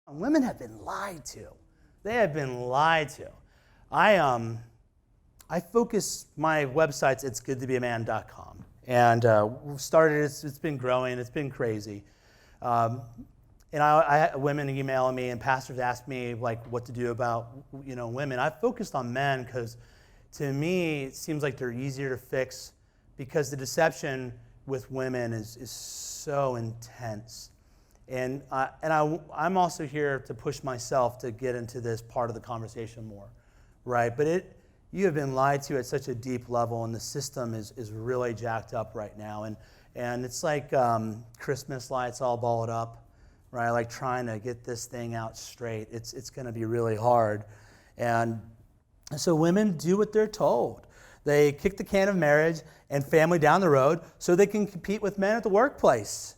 Women have been lied to. They have been lied to. I focus my website's itsgoodtobeaman.com, and started. It's been growing. It's been crazy. And I women email me, and pastors ask me like what to do about women. I focused on men because, to me, it seems like they're easier to fix because the deception with women is so intense. And I'm also here to push myself to get into this part of the conversation more, right? But you have been lied to at such a deep level, and the system is really jacked up right now. And it's like Christmas lights all balled up, right? Like trying to get this thing out straight. It's going to be really hard. And so women do what they're told. They kick the can of marriage and family down the road so they can compete with men at the workplace.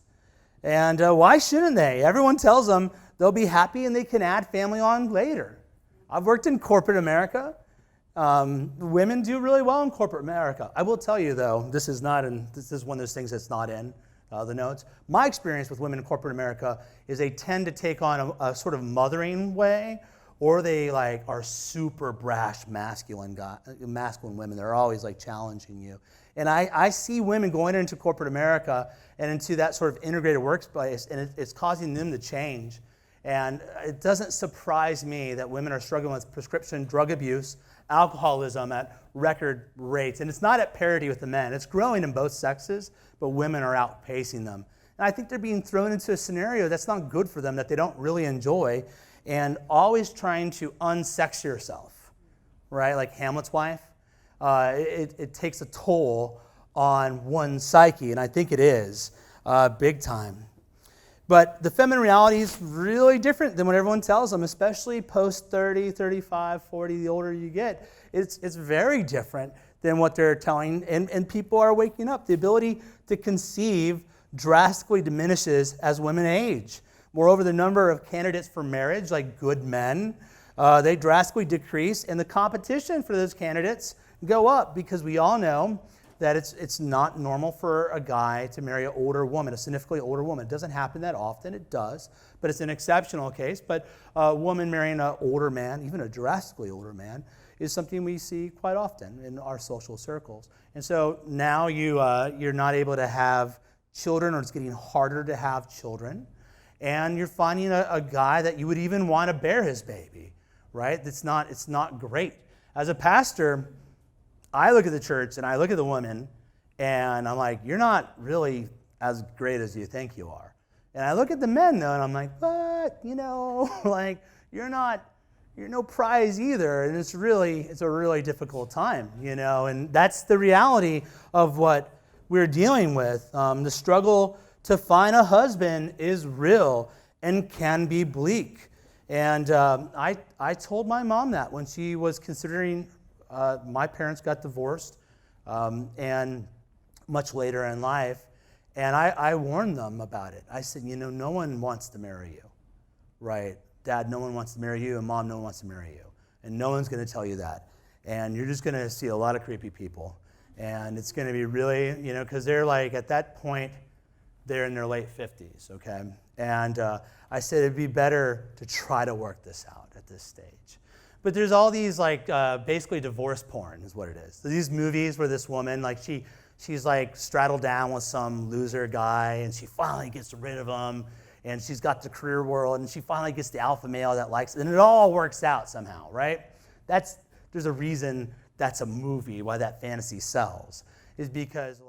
And why shouldn't they? Everyone tells them they'll be happy and they can add family on later. I've worked in corporate America. Women do really well in corporate America. I will tell you, though, this is one of those things that's not in the notes. My experience with women in corporate America is they tend to take on a sort of mothering way, or they like are super brash, masculine women. They're always like challenging you. And I see women going into corporate America and into that sort of integrated workplace, and it's causing them to change. And it doesn't surprise me that women are struggling with prescription drug abuse, alcoholism at record rates. And it's not at parity with the men. It's growing in both sexes, but women are outpacing them. And I think they're being thrown into a scenario that's not good for them, that they don't really enjoy, and always trying to unsex yourself, right? Like Hamlet's wife. It takes a toll on one's psyche, and I think it is big time. But the feminine reality is really different than what everyone tells them, especially post 30, 35, 40, the older you get. It's very different than what they're telling, and people are waking up. The ability to conceive drastically diminishes as women age. Moreover, the number of candidates for marriage, like good men, they drastically decrease, and the competition for those candidates go up because we all know that it's not normal for a guy to marry an older woman, a significantly older woman. It doesn't happen that often. It does, but it's an exceptional case. But a woman marrying an older man, even a drastically older man, is something we see quite often in our social circles. And so now you're not able to have children, or it's getting harder to have children. And you're finding a guy that you would even want to bear his baby, right? It's not great. As a pastor, I look at the church and I look at the women and I'm like, you're not really as great as you think you are. And I look at the men though and I'm like, but like you're no prize either. And it's a really difficult time, and that's the reality of what we're dealing with. The struggle to find a husband is real and can be bleak. And I told my mom that when she was considering. My parents got divorced, and much later in life, and I warned them about it. I said, no one wants to marry you, right? Dad, no one wants to marry you, and Mom, no one wants to marry you. And no one's going to tell you that. And you're just going to see a lot of creepy people. And it's going to be really, because they're like, at that point, they're in their late 50s, okay? And I said it'd be better to try to work this out at this stage. But there's all these basically divorce porn is what it is. So these movies where this woman, she's like straddled down with some loser guy, and she finally gets rid of him, and she's got the career world, and she finally gets the alpha male that likes it, and it all works out somehow, right? There's a reason that's a movie, why that fantasy sells, is because